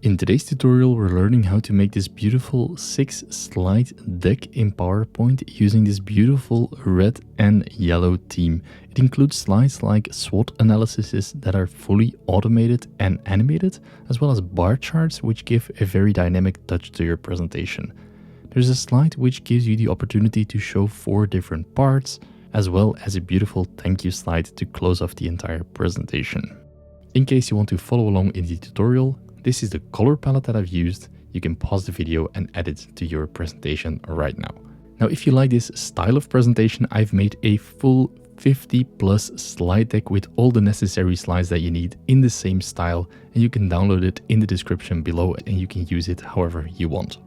In today's tutorial, we're learning how to make this beautiful 6-slide deck in PowerPoint using this beautiful red and yellow theme. It includes slides like SWOT analyses that are fully automated and animated, as well as bar charts which give a very dynamic touch to your presentation. There's a slide which gives you the opportunity to show 4 different parts, as well as a beautiful thank you slide to close off the entire presentation. In case you want to follow along in the tutorial, this is the color palette that I've used. You can pause the video and add it to your presentation right now. Now, if you like this style of presentation, I've made a full 50+ slide deck with all the necessary slides that you need in the same style, and you can download it in the description below and you can use it however you want.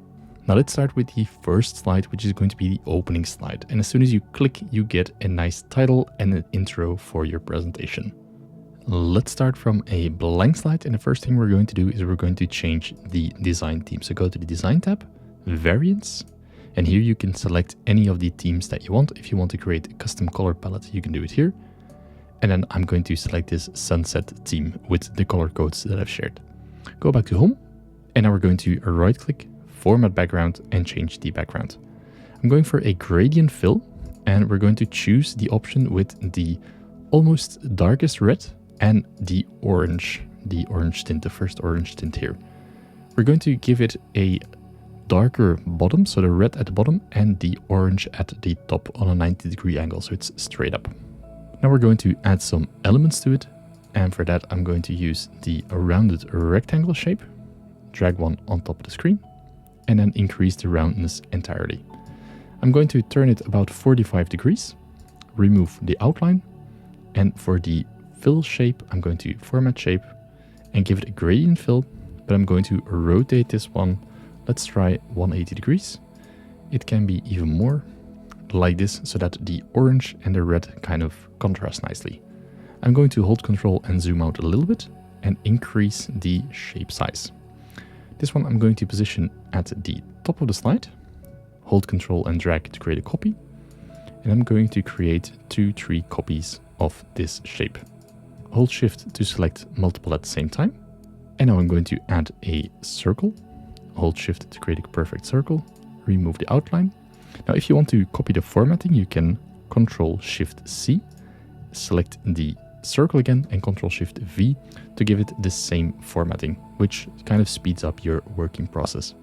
Now let's start with the first slide, which is going to be the opening slide. And as soon as you click, you get a nice title and an intro for your presentation. Let's start from a blank slide, and the first thing we're going to do is we're going to change the design theme. So go to the design tab, variants, and here you can select any of the themes that you want. If you want to create a custom color palette, you can do it here. And then I'm going to select this sunset theme with the color codes that I've shared. Go back to home, and now we're going to right click, format background, and change the background. I'm going for a gradient fill, and we're going to choose the option with the almost darkest red and the orange tint, the first orange tint here. We're going to give it a darker bottom, so the red at the bottom and the orange at the top on a 90-degree angle, so it's straight up. Now we're going to add some elements to it, and for that I'm going to use the rounded rectangle shape, drag one on top of the screen, and then increase the roundness entirely. I'm going to turn it about 45 degrees, remove the outline, and for the fill shape, I'm going to format shape and give it a gradient fill, but I'm going to rotate this one. Let's try 180 degrees. It can be even more like this so that the orange and the red kind of contrast nicely. I'm going to hold Control and zoom out a little bit and increase the shape size. This one I'm going to position at the top of the slide, hold Control and drag to create a copy, and I'm going to create 2-3 copies of this shape. Hold Shift to select multiple at the same time. And now I'm going to add a circle. Hold Shift to create a perfect circle. Remove the outline. Now, if you want to copy the formatting, you can Control Shift C, select the circle again, and Control Shift V to give it the same formatting, which kind of speeds up your working process.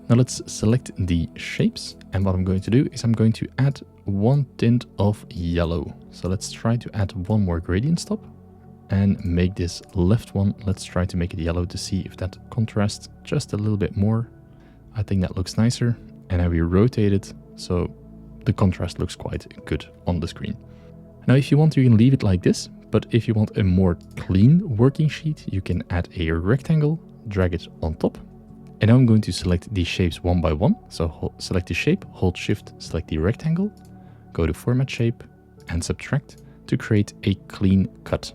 Now let's select the shapes. And what I'm going to do is I'm going to add one tint of yellow. So let's try to add one more gradient stop and make this left one. Let's try to make it yellow to see if that contrasts just a little bit more. I think that looks nicer. And now we rotate it so the contrast looks quite good on the screen. Now, if you want, you can leave it like this, but if you want a more clean working sheet, you can add a rectangle, drag it on top. And now I'm going to select the shapes one by one. So select the shape, hold Shift, select the rectangle, go to Format Shape and Subtract to create a clean cut.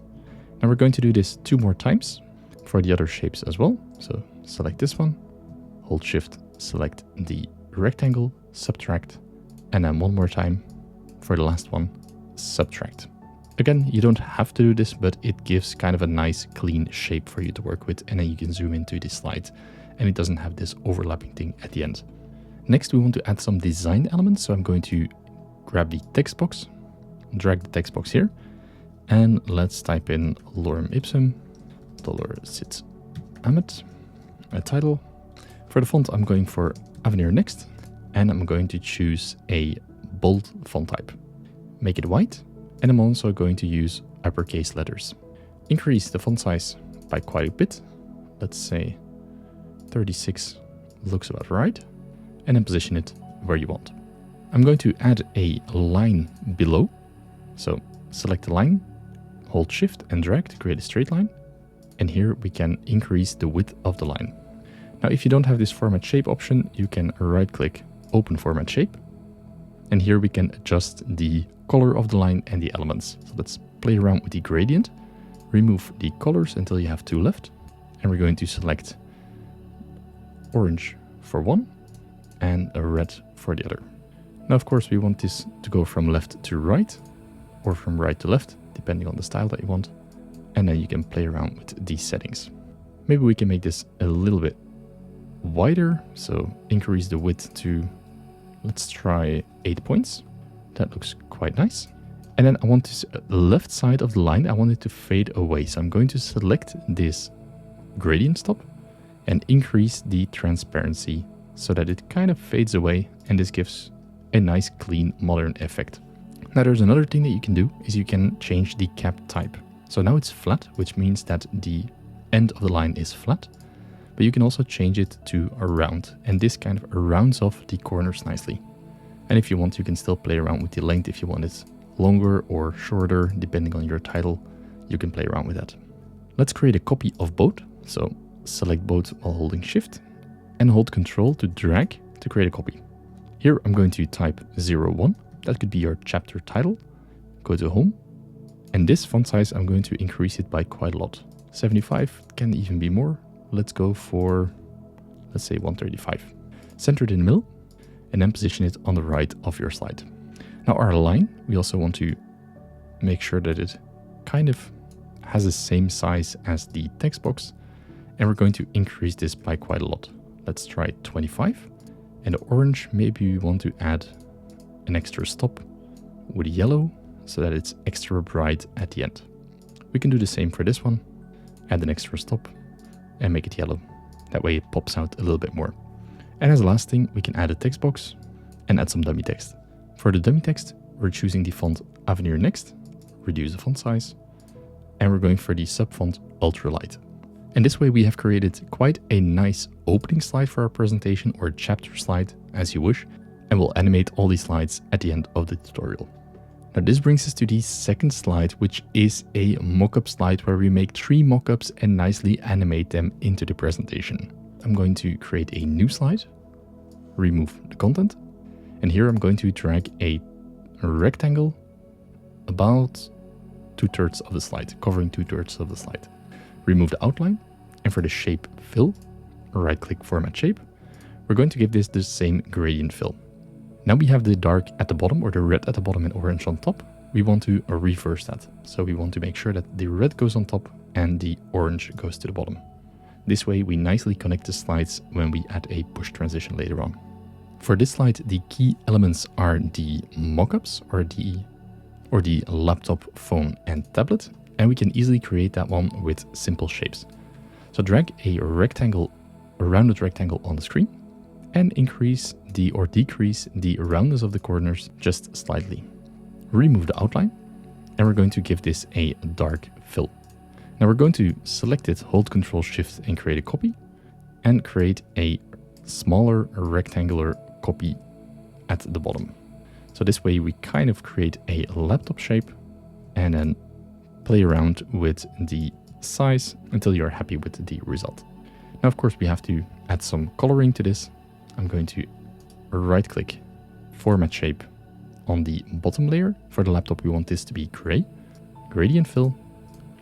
Now we're going to do this 2 more times for the other shapes as well. So select this one, hold Shift, select the rectangle, subtract, and then 1 more time for the last one, subtract. Again, you don't have to do this, but it gives kind of a nice clean shape for you to work with, and then you can zoom into the slide and it doesn't have this overlapping thing at the end. Next, we want to add some design elements. So I'm going to grab the text box, drag the text box here, and let's type in lorem ipsum, dollar sit amit, a title. For the font, I'm going for Avenir Next, and I'm going to choose a bold font type. Make it white, and I'm also going to use uppercase letters. Increase the font size by quite a bit. Let's say 36 looks about right, and then position it where you want. I'm going to add a line below. So select the line, hold Shift and drag to create a straight line. And here we can increase the width of the line. Now, if you don't have this format shape option, you can right click, open format shape. And here we can adjust the color of the line and the elements. So let's play around with the gradient, remove the colors until you have 2 left. And we're going to select orange for one and a red for the other. Now, of course, we want this to go from left to right or from right to left, depending on the style that you want. And then you can play around with these settings. Maybe we can make this a little bit wider, so increase the width to, let's try 8 points. That looks quite nice. And then I want this left side of the line, I want it to fade away. So I'm going to select this gradient stop and increase the transparency so that it kind of fades away, and this gives a nice clean modern effect. Now there's another thing that you can do, is you can change the cap type. So now it's flat, which means that the end of the line is flat, but you can also change it to a round, and this kind of rounds off the corners nicely. And if you want, you can still play around with the length. If you want it longer or shorter, depending on your title, you can play around with that. Let's create a copy of both. So select both while holding Shift and hold Control to drag to create a copy. Here I'm going to type 01. That could be your chapter title. Go to Home. And this font size, I'm going to increase it by quite a lot. 75, can even be more. Let's go for, let's say 135. Center it in the middle and then position it on the right of your slide. Now our line, we also want to make sure that it kind of has the same size as the text box, and we're going to increase this by quite a lot. Let's try 25. And the orange, maybe we want to add an extra stop with yellow so that it's extra bright at the end. We can do the same for this one, add an extra stop and make it yellow. That way it pops out a little bit more. And as a last thing, we can add a text box and add some dummy text. For the dummy text, we're choosing the font Avenir Next, reduce the font size, and we're going for the subfont Ultralight. And this way we have created quite a nice opening slide for our presentation, or chapter slide as you wish, and we'll animate all these slides at the end of the tutorial. Now this brings us to the second slide, which is a mockup slide where we make 3 mockups and nicely animate them into the presentation. I'm going to create a new slide, remove the content, and here I'm going to drag a rectangle about 2/3 of the slide, covering 2/3 of the slide. Remove the outline, and for the shape fill, right click Format Shape, we're going to give this the same gradient fill. Now we have the dark at the bottom, or the red at the bottom and orange on top. We want to reverse that. So we want to make sure that the red goes on top and the orange goes to the bottom. This way we nicely connect the slides when we add a push transition later on. For this slide, the key elements are the mockups, or the laptop, phone and tablet, and we can easily create that one with simple shapes. So drag a rectangle, a rounded rectangle on the screen, and increase or decrease the roundness of the corners just slightly. Remove the outline, and we're going to give this a dark fill. Now we're going to select it, hold Ctrl Shift and create a copy, and create a smaller rectangular copy at the bottom. So this way we kind of create a laptop shape and then play around with the size until you're happy with the result. Now of course we have to add some coloring to this. I'm going to right click Format Shape on the bottom layer. For the laptop we want this to be gray. Gradient fill.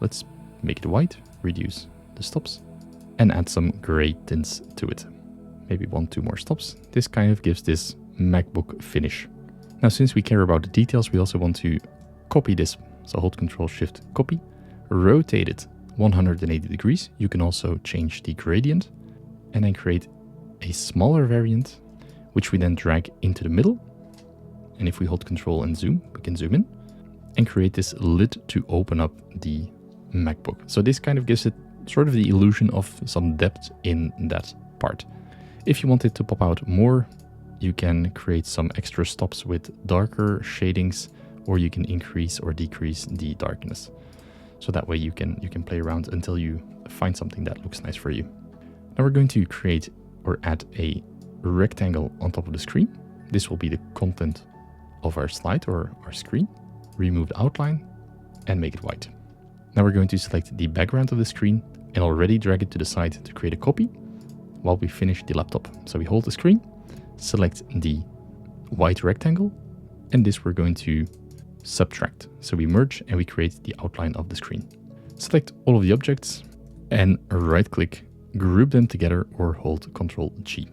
Let's make it white, reduce the stops, and add some gray tints to it. Maybe 1-2 more stops. This kind of gives this MacBook finish. Now since we care about the details, we also want to copy this. So hold Ctrl Shift copy, rotate it 180 degrees. You can also change the gradient and then create a smaller variant, which we then drag into the middle. And if we hold Ctrl and zoom, we can zoom in and create this lid to open up the MacBook. So this kind of gives it sort of the illusion of some depth in that part. If you want it to pop out more, you can create some extra stops with darker shadings, or you can increase or decrease the darkness. So that way you can play around until you find something that looks nice for you. Now we're going to create or add a rectangle on top of the screen. This will be the content of our slide or our screen. Remove the outline and make it white. Now we're going to select the background of the screen and already drag it to the side to create a copy while we finish the laptop. So we hold the screen, select the white rectangle, and this we're going to subtract. So we merge and we create the outline of the screen. Select all of the objects and right click, group them together, or hold Ctrl G.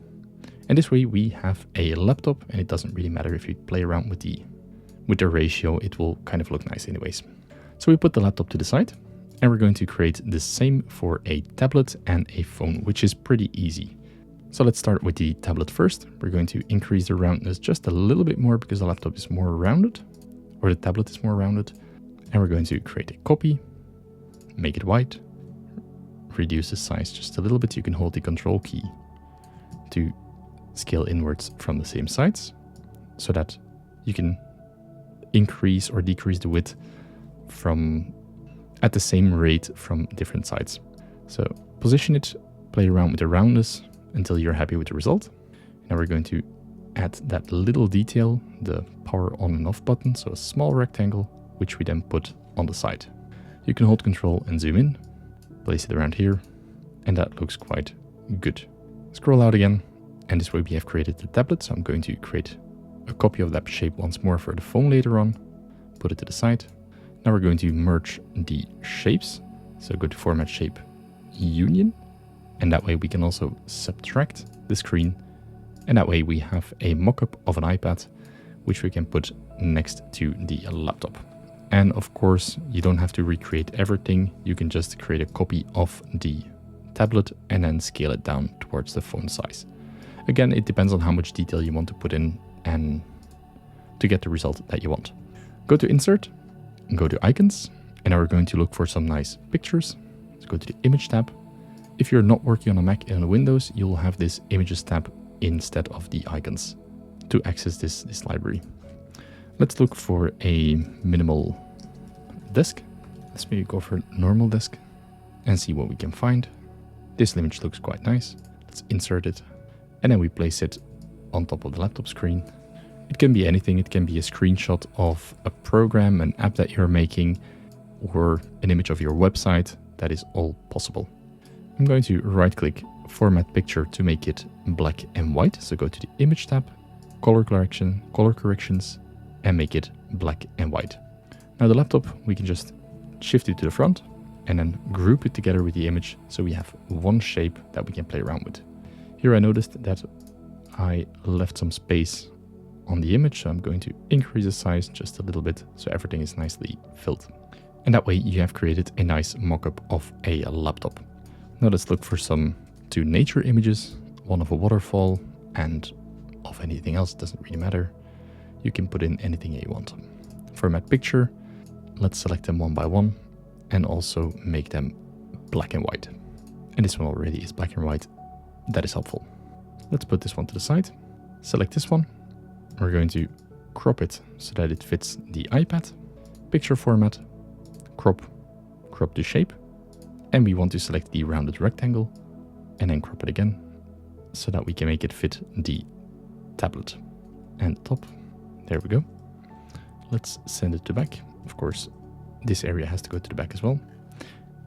And this way we have a laptop, and it doesn't really matter if you play around with the ratio, it will kind of look nice anyways. So we put the laptop to the side, and we're going to create the same for a tablet and a phone, which is pretty easy. So let's start with the tablet first. We're going to increase the roundness just a little bit more because the laptop is more rounded, or the tablet is more rounded. And we're going to create a copy, make it white, reduce the size just a little bit. You can hold the control key to scale inwards from the same sides so that you can increase or decrease the width from at the same rate from different sides. So position it, play around with the roundness until you're happy with the result. Now we're going to add that little detail, the power on and off button, so a small rectangle, which we then put on the side. You can hold control and zoom in, place it around here, and that looks quite good. Scroll out again, and this way we have created the tablet. So I'm going to create a copy of that shape once more for the phone later on, put it to the side. Now we're going to merge the shapes. So go to Format, Shape, Union, and that way we can also subtract the screen, and that way we have a mock-up of an iPad, which we can put next to the laptop. And of course, you don't have to recreate everything. You can just create a copy of the tablet and then scale it down towards the phone size. Again, it depends on how much detail you want to put in and to get the result that you want. Go to Insert, go to Icons, and now we're going to look for some nice pictures. Let's go to the Image tab. If you're not working on a Mac and on Windows, you'll have this Images tab instead of the icons to access this library. Let's look for a minimal desk. Let's maybe go for a normal desk and see what we can find. This image looks quite nice. Let's insert it, and then we place it on top of the laptop screen. It can be anything. It can be a screenshot of a program, an app that you're making, or an image of your website. That is all possible. I'm going to right click Format Picture to make it black and white. So go to the Image tab, Color Corrections, and make it black and white. Now the laptop, we can just shift it to the front and then group it together with the image so we have one shape that we can play around with. Here I noticed that I left some space on the image, so I'm going to increase the size just a little bit so everything is nicely filled. And that way you have created a nice mock-up of a laptop. Now let's look for some two nature images, one of a waterfall and of anything else, doesn't really matter. You can put in anything you want. Format Picture, let's select them one by one and also make them black and white. And this one already is black and white. That is helpful. Let's put this one to the side. Select this one. We're going to crop it so that it fits the iPad. Picture format, crop the shape. And we want to select the rounded rectangle and then crop it again so that we can make it fit the tablet. And the top, there we go. Let's send it to back. Of course, this area has to go to the back as well.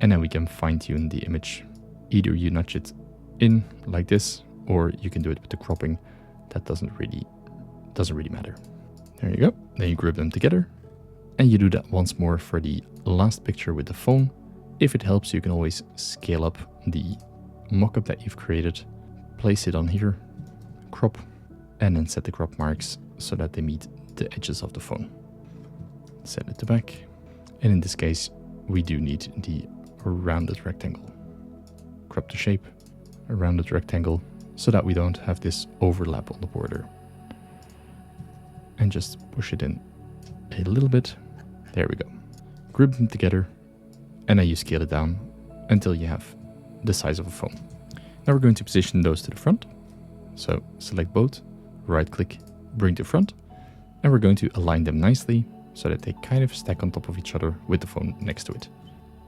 And then we can fine tune the image. Either you nudge it in like this, or you can do it with the cropping. That doesn't really matter. There you go. Then you group them together. And you do that once more for the last picture with the phone. If it helps, you can always scale up the mockup that you've created, place it on here, crop, and then set the crop marks so that they meet the edges of the phone. Set it to back. And in this case, we do need the rounded rectangle. Crop the shape, a rounded rectangle, so that we don't have this overlap on the border. And just push it in a little bit. There we go. Group them together. And then you scale it down until you have the size of a phone. Now we're going to position those to the front. So select both, right click, bring to front, and we're going to align them nicely so that they kind of stack on top of each other with the phone next to it.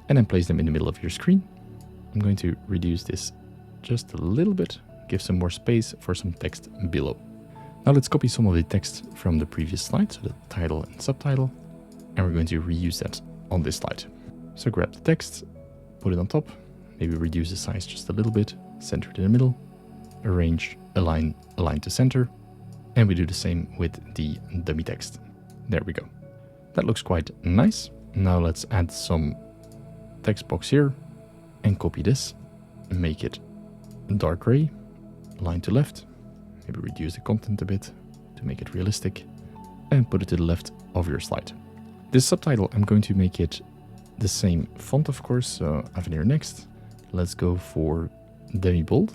And then place them in the middle of your screen. I'm going to reduce this just a little bit, give some more space for some text below. Now let's copy some of the text from the previous slide, so the title and subtitle, and we're going to reuse that on this slide. So grab the text, put it on top, maybe reduce the size just a little bit, center it in the middle, arrange, align to center, and we do the same with the dummy text. There we go. That looks quite nice. Now let's add some text box here and copy this, make it dark gray, align to left, maybe reduce the content a bit to make it realistic, and put it to the left of your slide. This subtitle, I'm going to make it the same font, of course, so Avenir next. Let's go for demi bold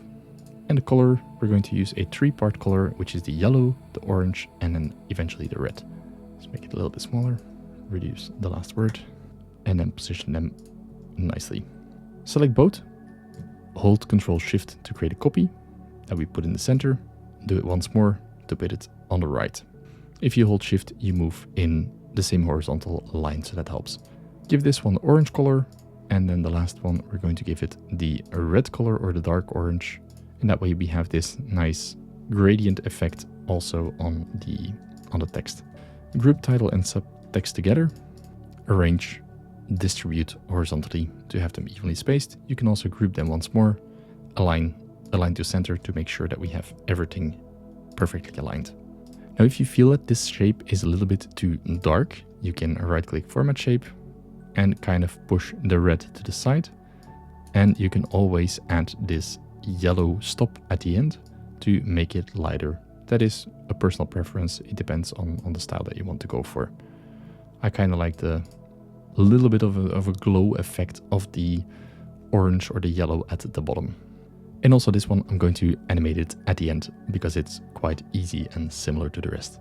And the color, we're going to use a 3-part color, which is the yellow, the orange, and then eventually the red. Let's make it a little bit smaller, reduce the last word, and then position them nicely. Select both, hold Ctrl-Shift to create a copy that we put in the center, do it once more to put it on the right. If you hold Shift, you move in the same horizontal line, so that helps. Give this one the orange color, and then the last one, we're going to give it the red color or the dark orange. And that way we have this nice gradient effect also on the text. Group title and subtext together, arrange, distribute horizontally to have them evenly spaced. You can also group them once more, align to center to make sure that we have everything perfectly aligned. Now, if you feel that this shape is a little bit too dark, you can right-click Format Shape and kind of push the red to the side. And you can always add this yellow stop at the end to make it lighter. That is a personal preference. It depends on the style that you want to go for. I kind of like the little bit of a glow effect of the orange or the yellow at the bottom. And also this one, I'm going to animate it at the end because it's quite easy and similar to the rest.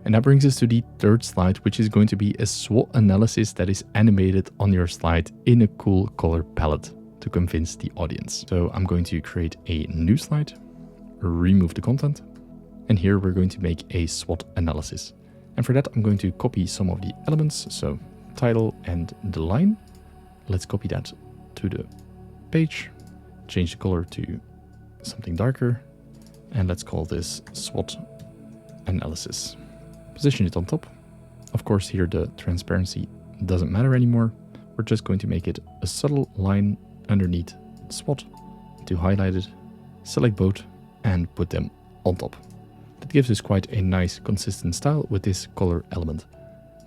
And that brings us to the third slide, which is going to be a SWOT analysis that is animated on your slide in a cool color palette to convince the audience. So I'm going to create a new slide, remove the content, and here we're going to make a SWOT analysis. And for that, I'm going to copy some of the elements, so title and the line. Let's copy that to the page, change the color to something darker, and let's call this SWOT analysis. Position it on top. Of course, here the transparency doesn't matter anymore. We're just going to make it a subtle line underneath SWOT to highlight it, select both, and put them on top. That gives us quite a nice consistent style with this color element.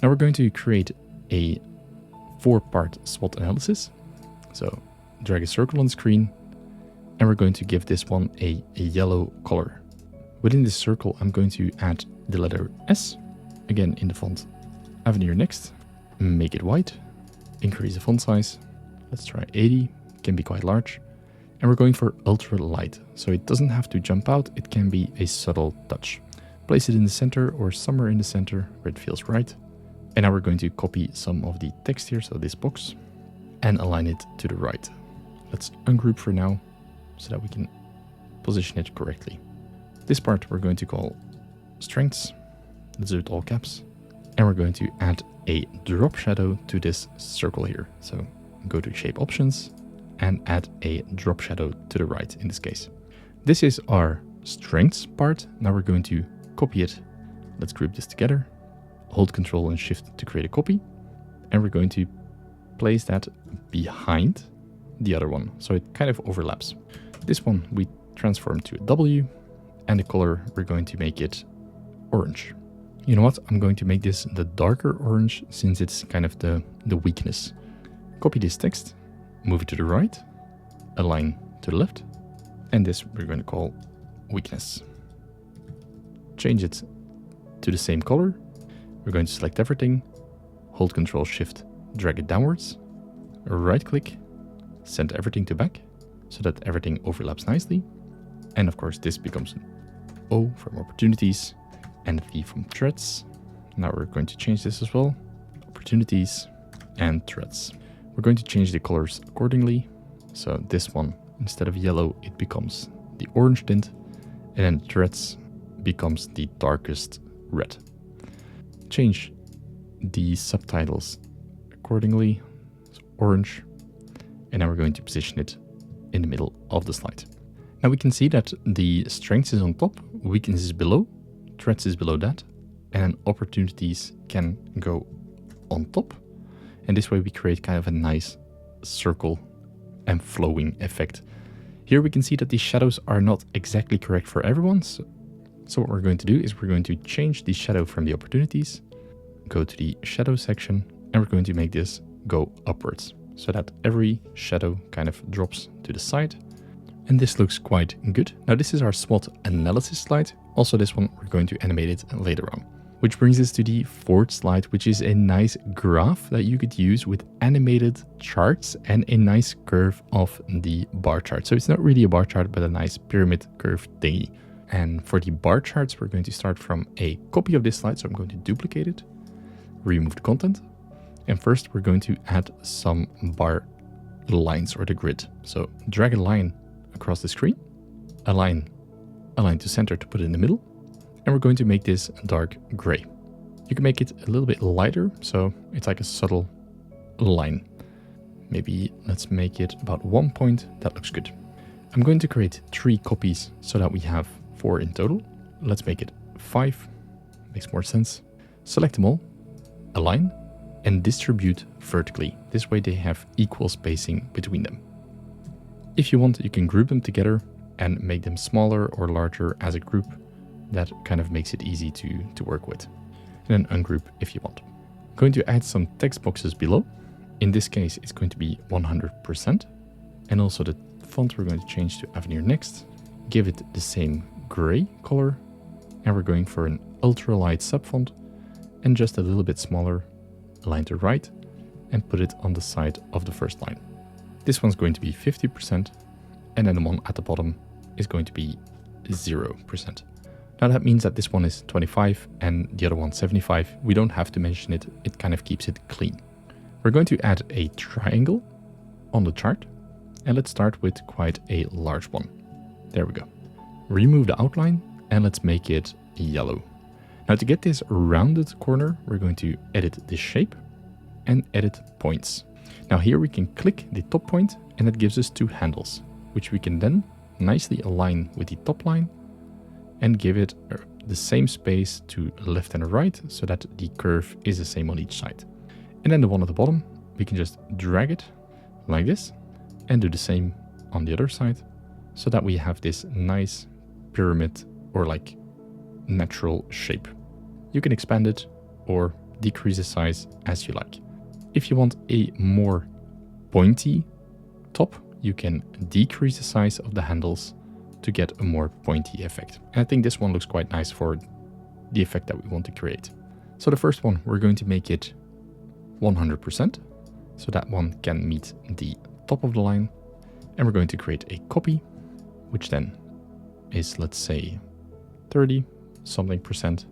Now we're going to create a 4-part SWOT analysis. So drag a circle on the screen, and we're going to give this one a yellow color. Within this circle, I'm going to add the letter S, again in the font Avenir Next, make it white, increase the font size. Let's try 80, can be quite large. And we're going for ultra light, so it doesn't have to jump out, it can be a subtle touch. Place it in the center or somewhere in the center where it feels right. And now we're going to copy some of the text here, so this box, and align it to the right. Let's ungroup for now so that we can position it correctly. This part we're going to call strengths. Let's do it all caps. And we're going to add a drop shadow to this circle here. So go to shape options and add a drop shadow to the right in this case. This is our strengths part. Now we're going to copy it. Let's group this together. Hold Ctrl and Shift to create a copy. And we're going to place that behind the other one, so it kind of overlaps. This one we transform to a W, and the color we're going to make it orange. You know what? I'm going to make this the darker orange since it's kind of the weakness. Copy this text, move it to the right, align to the left, and this we're going to call weakness. Change it to the same color. We're going to select everything, hold Ctrl Shift, drag it downwards, right click, send everything to back so that everything overlaps nicely. And of course this becomes an O from opportunities and a V from threads. Now we're going to change this as well. Opportunities and threads. We're going to change the colors accordingly. So this one, instead of yellow, it becomes the orange tint, and then threads becomes the darkest red. Change the subtitles accordingly, so orange, and now we're going to position it in the middle of the slide. Now we can see that the strengths is on top, weakness is below, threats is below that, and opportunities can go on top. And this way we create kind of a nice circle and flowing effect. Here we can see that the shadows are not exactly correct for everyone. So what we're going to do is we're going to change the shadow from the opportunities, go to the shadow section, and we're going to make this go upwards so that every shadow kind of drops to the side. And this looks quite good. Now this is our SWOT analysis slide. Also this one, we're going to animate it later on. Which brings us to the fourth slide, which is a nice graph that you could use with animated charts and a nice curve of the bar chart. So it's not really a bar chart, but a nice pyramid curve thingy. And for the bar charts, we're going to start from a copy of this slide. So I'm going to duplicate it, remove the content. And first we're going to add some bar lines or the grid. So drag a line across the screen, align to center to put it in the middle. And we're going to make this dark gray. You can make it a little bit lighter, so it's like a subtle line. Maybe let's make it about 1 point. That looks good. I'm going to create 3 copies so that we have 4 in total. Let's make it 5. Makes more sense. Select them all, align, and distribute vertically. This way they have equal spacing between them. If you want, you can group them together and make them smaller or larger as a group. That kind of makes it easy to work with. And then ungroup if you want. I'm going to add some text boxes below. In this case, it's going to be 100%. And also the font we're going to change to Avenir Next. Give it the same gray color. And we're going for an ultralight subfont and just a little bit smaller, align to right, and put it on the side of the first line. This one's going to be 50%. And then the one at the bottom is going to be 0%. Now that means that this one is 25 and the other one 75. We don't have to mention it. It kind of keeps it clean. We're going to add a triangle on the chart. And let's start with quite a large one. There we go. Remove the outline and let's make it yellow. Now to get this rounded corner, we're going to edit the shape and edit points. Now here we can click the top point and that gives us 2 handles, which we can then nicely align with the top line and give it the same space to left and right so that the curve is the same on each side. And then the one at the bottom, we can just drag it like this and do the same on the other side so that we have this nice pyramid or like natural shape. You can expand it or decrease the size as you like. If you want a more pointy top, you can decrease the size of the handles to get a more pointy effect. And I think this one looks quite nice for the effect that we want to create. So the first one, we're going to make it 100%. So that one can meet the top of the line. And we're going to create a copy, which then is, let's say, 30 something percent.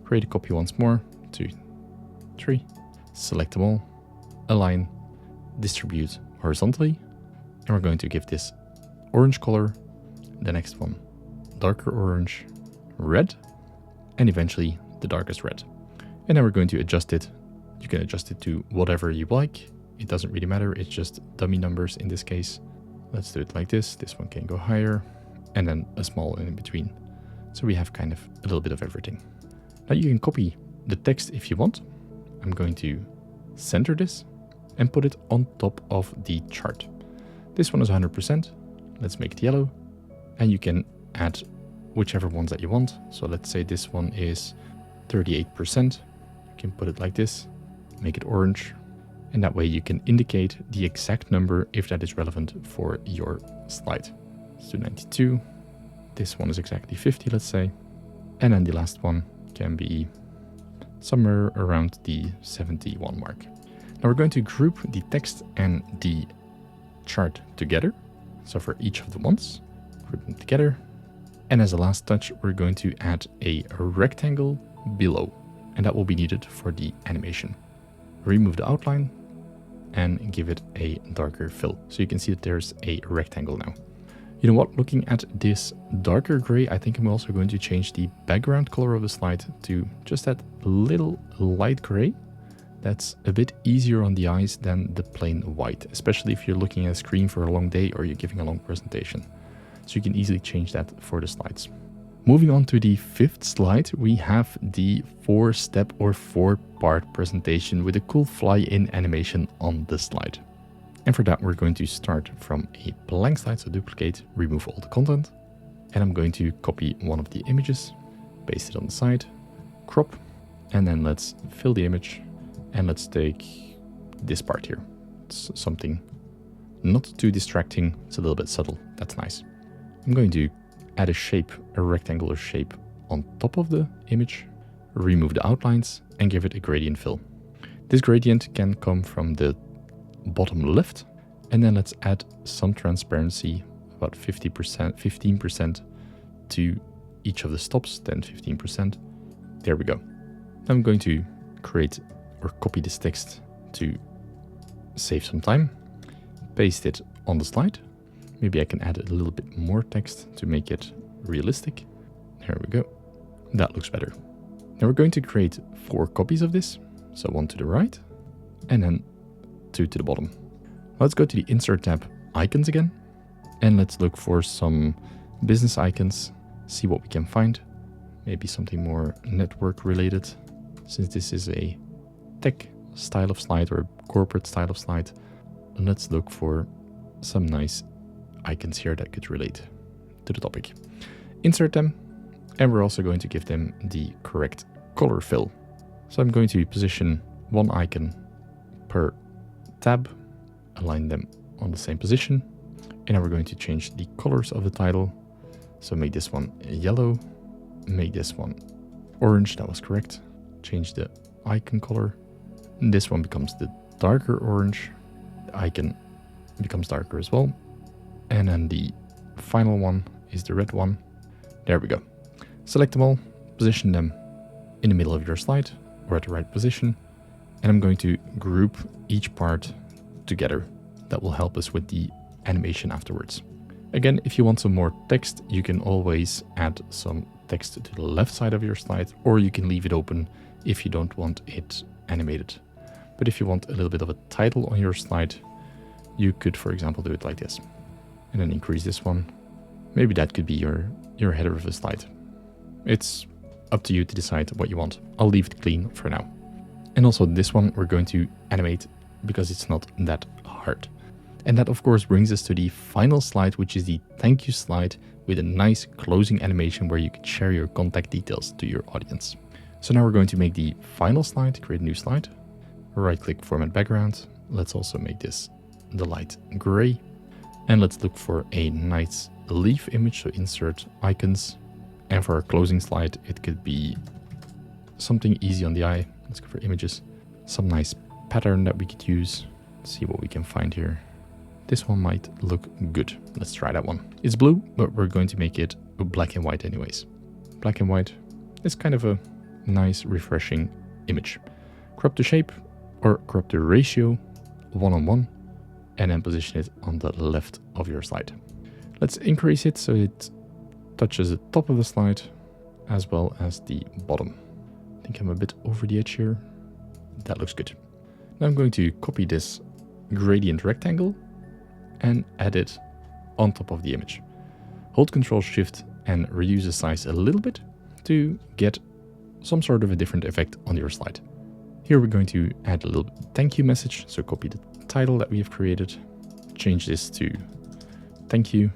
Create a copy once more, 2, 3. Select them all, align, distribute horizontally. And we're going to give this orange color. The next one, darker orange, red, and eventually the darkest red. And then we're going to adjust it. You can adjust it to whatever you like. It doesn't really matter. It's just dummy numbers in this case. Let's do it like this. This one can go higher and then a small in between. So we have kind of a little bit of everything. Now you can copy the text if you want. I'm going to center this and put it on top of the chart. This one is 100%. Let's make it yellow. And you can add whichever ones that you want. So let's say this one is 38%. You can put it like this, make it orange. And that way you can indicate the exact number if that is relevant for your slide. Let's do 92. This one is exactly 50, let's say. And then the last one can be somewhere around the 71 mark. Now we're going to group the text and the chart together. So for each of the ones, group them together. And as a last touch, we're going to add a rectangle below, and that will be needed for the animation. Remove the outline and give it a darker fill. So you can see that there's a rectangle now. You know what, looking at this darker gray, I think I'm also going to change the background color of the slide to just that little light gray. That's a bit easier on the eyes than the plain white, especially if you're looking at a screen for a long day or you're giving a long presentation. So you can easily change that for the slides. Moving on to the 5th slide, we have the 4-step or 4-part presentation with a cool fly-in animation on the slide. And for that, we're going to start from a blank slide, so duplicate, remove all the content. And I'm going to copy one of the images, paste it on the side, crop, and then let's fill the image. And let's take this part here. It's something not too distracting. It's a little bit subtle. That's nice. I'm going to add a shape, a rectangular shape on top of the image. remove the outlines, and give it a gradient fill. This gradient can come from the bottom left, and then let's add some transparency, about 15% to each of the stops, then 15%. There we go. I'm going to create or copy this text to save some time, paste it on the slide. Maybe I can add a little bit more text to make it realistic. There we go. That looks better. Now we're going to create 4 copies of this. So 1 to the right and then 2 to the bottom. Let's go to the Insert tab, Icons again, and let's look for some business icons, see what we can find. Maybe something more network related, since this is a tech style of slide or a corporate style of slide. Let's look for some nice icons here that could relate to the topic. Insert them, and we're also going to give them the correct color fill. So I'm going to position 1 icon per tab, align them on the same position, and now we're going to change the colors of the title. So make this one yellow, make this one orange, that was correct. Change the icon color. This one becomes the darker orange. The icon becomes darker as well. And then the final one is the red one. There we go. Select them all, position them in the middle of your slide or at the right position. And I'm going to group each part together. That will help us with the animation afterwards. Again, if you want some more text, you can always add some text to the left side of your slide, or you can leave it open if you don't want it animated. But if you want a little bit of a title on your slide, you could, for example, do it like this. And then increase this one. Maybe that could be your header of the slide. It's up to you to decide what you want. I'll leave it clean for now. And also this one we're going to animate because it's not that hard. And that of course brings us to the final slide, which is the thank you slide with a nice closing animation where you can share your contact details to your audience. So now we're going to make the final slide, create a new slide. Right click, format background. Let's also make this the light gray. And let's look for a nice leaf image, so insert icons. And for our closing slide, it could be something easy on the eye. Let's go for images. Some nice pattern that we could use. Let's see what we can find here. This one might look good. Let's try that one. It's blue, but we're going to make it black and white anyways. Black and white is kind of a nice, refreshing image. Crop the shape or crop the ratio 1:1 and then position it on the left of your slide. Let's increase it so it touches the top of the slide as well as the bottom. I think I'm a bit over the edge here. That looks good. Now I'm going to copy this gradient rectangle and add it on top of the image. Hold Ctrl Shift and reduce the size a little bit to get some sort of a different effect on your slide. Here we're going to add a little thank you message. So copy the title that we have created, change this to thank you,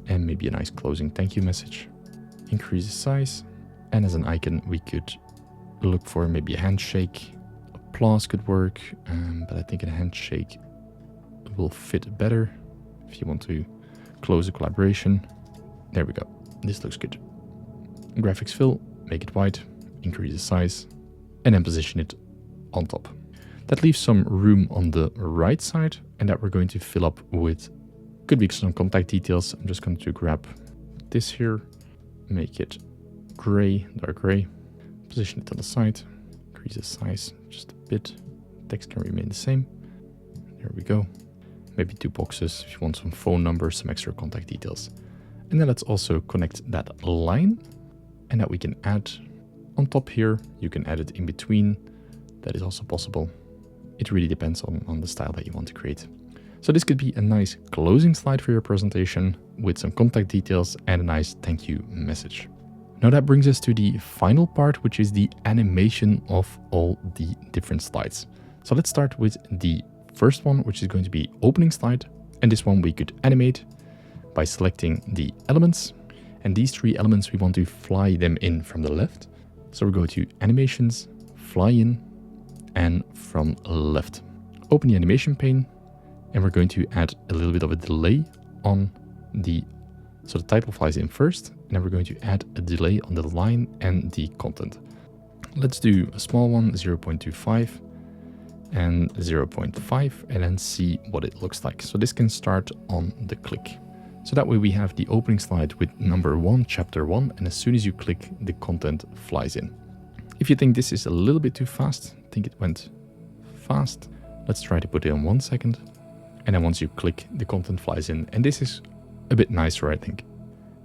and maybe a nice closing thank you message. Increase the size, and as an icon we could look for maybe a handshake. Applause could work, but I think a handshake will fit better if you want to close a collaboration. There we go. This looks good. Graphics fill, make it white, increase the size, and then position it on top. That leaves some room on the right side, and that we're going to fill up with, could be some contact details. I'm just going to grab this here, make it gray, dark gray, position it on the side, increase the size just a bit. Text can remain the same. There we go. Maybe 2 boxes if you want some phone numbers, some extra contact details. And then let's also connect that line, and that we can add on top here. You can add it in between. That is also possible. It really depends on the style that you want to create. So this could be a nice closing slide for your presentation with some contact details and a nice thank you message. Now that brings us to the final part, which is the animation of all the different slides. So let's start with the first one, which is going to be opening slide. And this one we could animate by selecting the elements. And these 3 elements, we want to fly them in from the left. So we'll go to animations, fly in, and from left. Open the animation pane, and we're going to add a little bit of a delay on the So the title flies in first, and then we're going to add a delay on the line and the content. Let's do a small one, 0.25 and 0.5, and then see what it looks like. So this can start on the click. So that way we have the opening slide with number 1, chapter 1, and as soon as you click, the content flies in. If you think this is a little bit too fast, I think it went fast. Let's try to put it in 1 second. And then once you click, the content flies in. And this is a bit nicer, I think.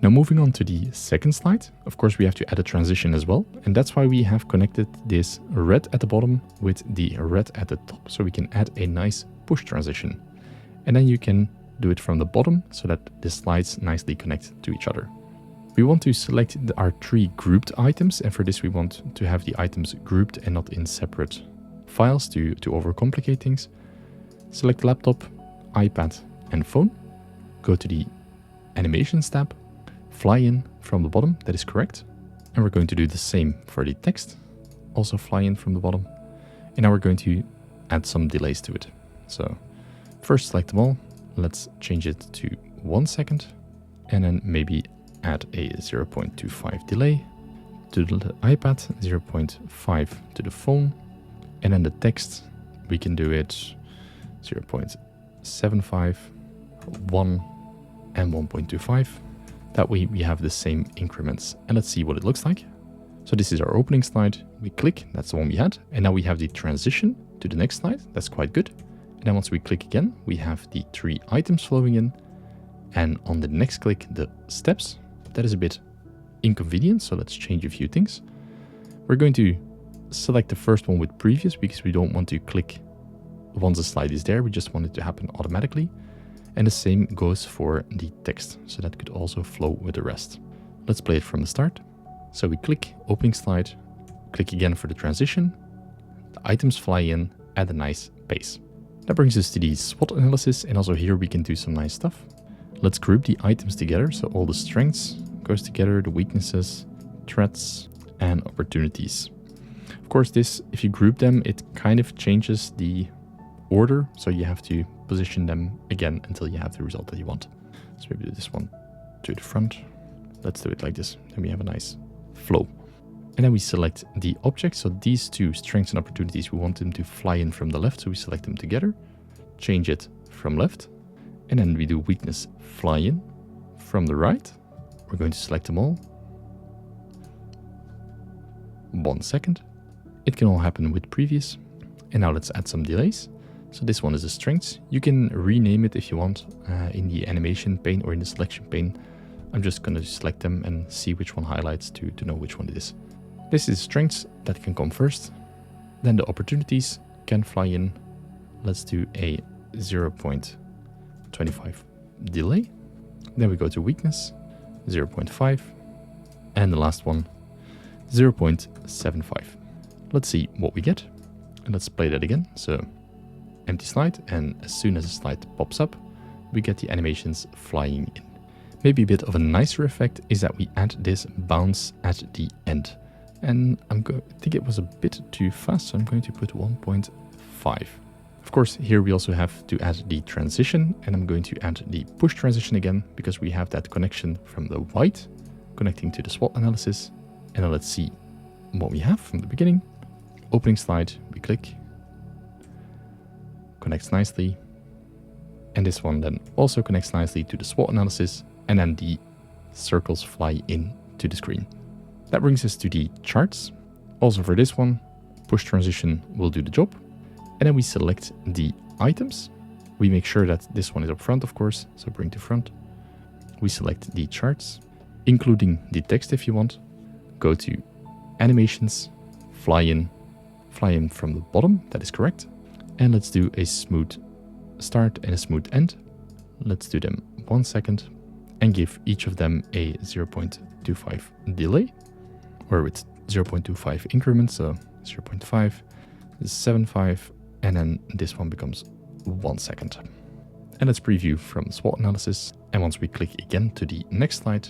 Now moving on to the second slide, of course we have to add a transition as well. And that's why we have connected this red at the bottom with the red at the top. So we can add a nice push transition. And then you can do it from the bottom so that the slides nicely connect to each other. We want to select our 3 grouped items. And for this we want to have the items grouped and not in separate files to overcomplicate things. Select laptop, iPad and phone. Go to the animations tab. Fly in from the bottom, that is correct. And we're going to do the same for the text. Also fly in from the bottom. And now we're going to add some delays to it. So first select them all. Let's change it to 1 second. And then maybe add a 0.25 delay to the iPad, 0.5 to the phone. And then the text, we can do it 0.75, 1 and 1.25. That way we have the same increments. And let's see what it looks like. So this is our opening slide. We click, that's the one we had. And now we have the transition to the next slide. That's quite good. And then once we click again, we have the 3 items flowing in. And on the next click, the steps. That is a bit inconvenient. So let's change a few things. We're going to select the first one with previous because we don't want to click once the slide is there. We just want it to happen automatically. And the same goes for the text, so that could also flow with the rest. Let's play it from the start. So we click opening slide, click again for the transition, the items fly in at a nice pace. That brings us to the SWOT analysis, and also here we can do some nice stuff. Let's group the items together, so all the strengths goes together, the weaknesses, threats, and opportunities. Of course, this, if you group them, it kind of changes the order, so you have to position them again until you have the result that you want. So maybe do this one to the front. Let's do it like this. Then we have a nice flow. And then we select the objects. So these 2 strengths and opportunities, we want them to fly in from the left. So we select them together, change it from left. And then we do weakness fly in from the right. We're going to select them all. 1 second. It can all happen with previous. And now let's add some delays. So this one is the strengths. You can rename it if you want in the animation pane or in the selection pane. I'm just going to select them and see which one highlights to know which one it is. This is strengths that can come first. Then the opportunities can fly in. Let's do a 0.25 delay. Then we go to weakness, 0.5. And the last one, 0.75. Let's see what we get. And let's play that again. So empty slide, and as soon as the slide pops up, we get the animations flying in. Maybe a bit of a nicer effect is that we add this bounce at the end. And I think it was a bit too fast, so I'm going to put 1.5. Of course, here we also have to add the transition, and I'm going to add the push transition again, because we have that connection from the white connecting to the SWOT analysis. And now let's see what we have from the beginning. Opening slide, we click. Connects nicely, and this one then also connects nicely to the SWOT analysis, and then the circles fly in to the screen. That brings us to the charts. Also for this one, push transition will do the job, and then we select the items. We make sure that this one is up front, of course, so bring to front. We select the charts, including the text if you want. Go to animations, fly in from the bottom, that is correct. And let's do a smooth start and a smooth end. Let's do them 1 second and give each of them a 0.25 delay, or with 0.25 increments, so 0.5, 0.75, and then this one becomes 1 second. And let's preview from the SWOT analysis. And once we click again to the next slide,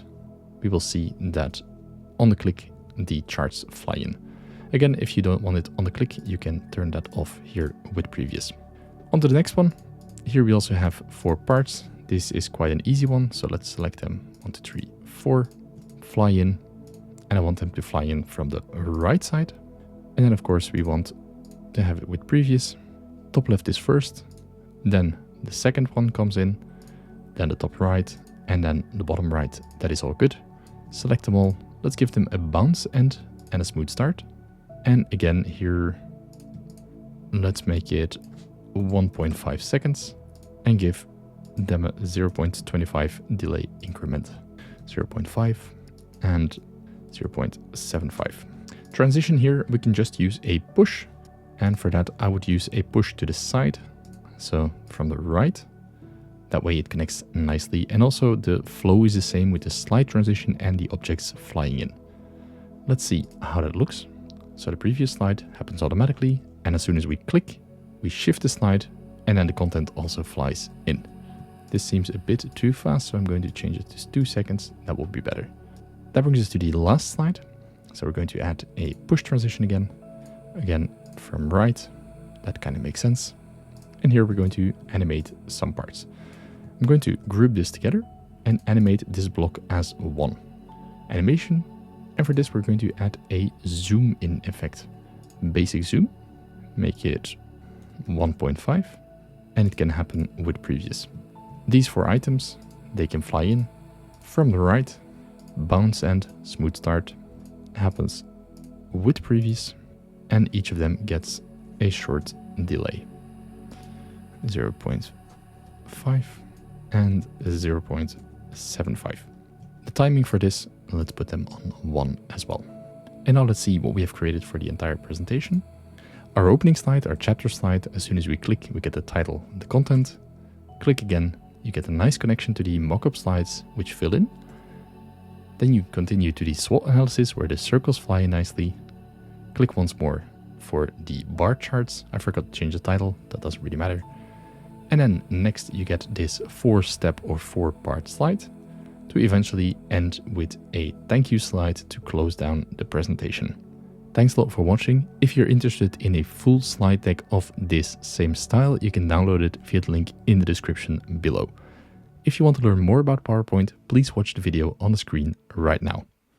we will see that on the click, the charts fly in. Again, if you don't want it on the click, you can turn that off here with previous. On to the next one. Here we also have 4 parts. This is quite an easy one, so let's select them. 1, 2, 3, 4, fly in, and I want them to fly in from the right side. And then of course we want to have it with previous. Top left is first, then the second one comes in, then the top right, and then the bottom right. That is all good. Select them all. Let's give them a bounce end and a smooth start. And again here, let's make it 1.5 seconds and give them a 0.25 delay increment. 0.5 and 0.75. Transition here, we can just use a push. And for that, I would use a push to the side. So from the right, that way it connects nicely. And also the flow is the same with the slide transition and the objects flying in. Let's see how that looks. So the previous slide happens automatically. And as soon as we click, we shift the slide and then the content also flies in. This seems a bit too fast, so I'm going to change it to 2 seconds. That will be better. That brings us to the last slide. So we're going to add a push transition again. Again, from right, that kind of makes sense. And here we're going to animate some parts. I'm going to group this together and animate this block as one animation. And for this, we're going to add a zoom in effect. Basic zoom, make it 1.5, and it can happen with previous. These 4 items, they can fly in from the right, bounce end, smooth start, happens with previous, and each of them gets a short delay. 0.5 and 0.75. The timing for this, let's put them on 1 as well. And now let's see what we have created for the entire presentation. Our opening slide, our chapter slide, as soon as we click, we get the title and the content. Click again, you get a nice connection to the mockup slides, which fill in. Then you continue to the SWOT analysis, where the circles fly in nicely. Click once more for the bar charts. I forgot to change the title, that doesn't really matter. And then next you get this 4-step or 4-part slide to eventually end with a thank you slide to close down the presentation. Thanks a lot for watching. If you're interested in a full slide deck of this same style, you can download it via the link in the description below. If you want to learn more about PowerPoint, please watch the video on the screen right now.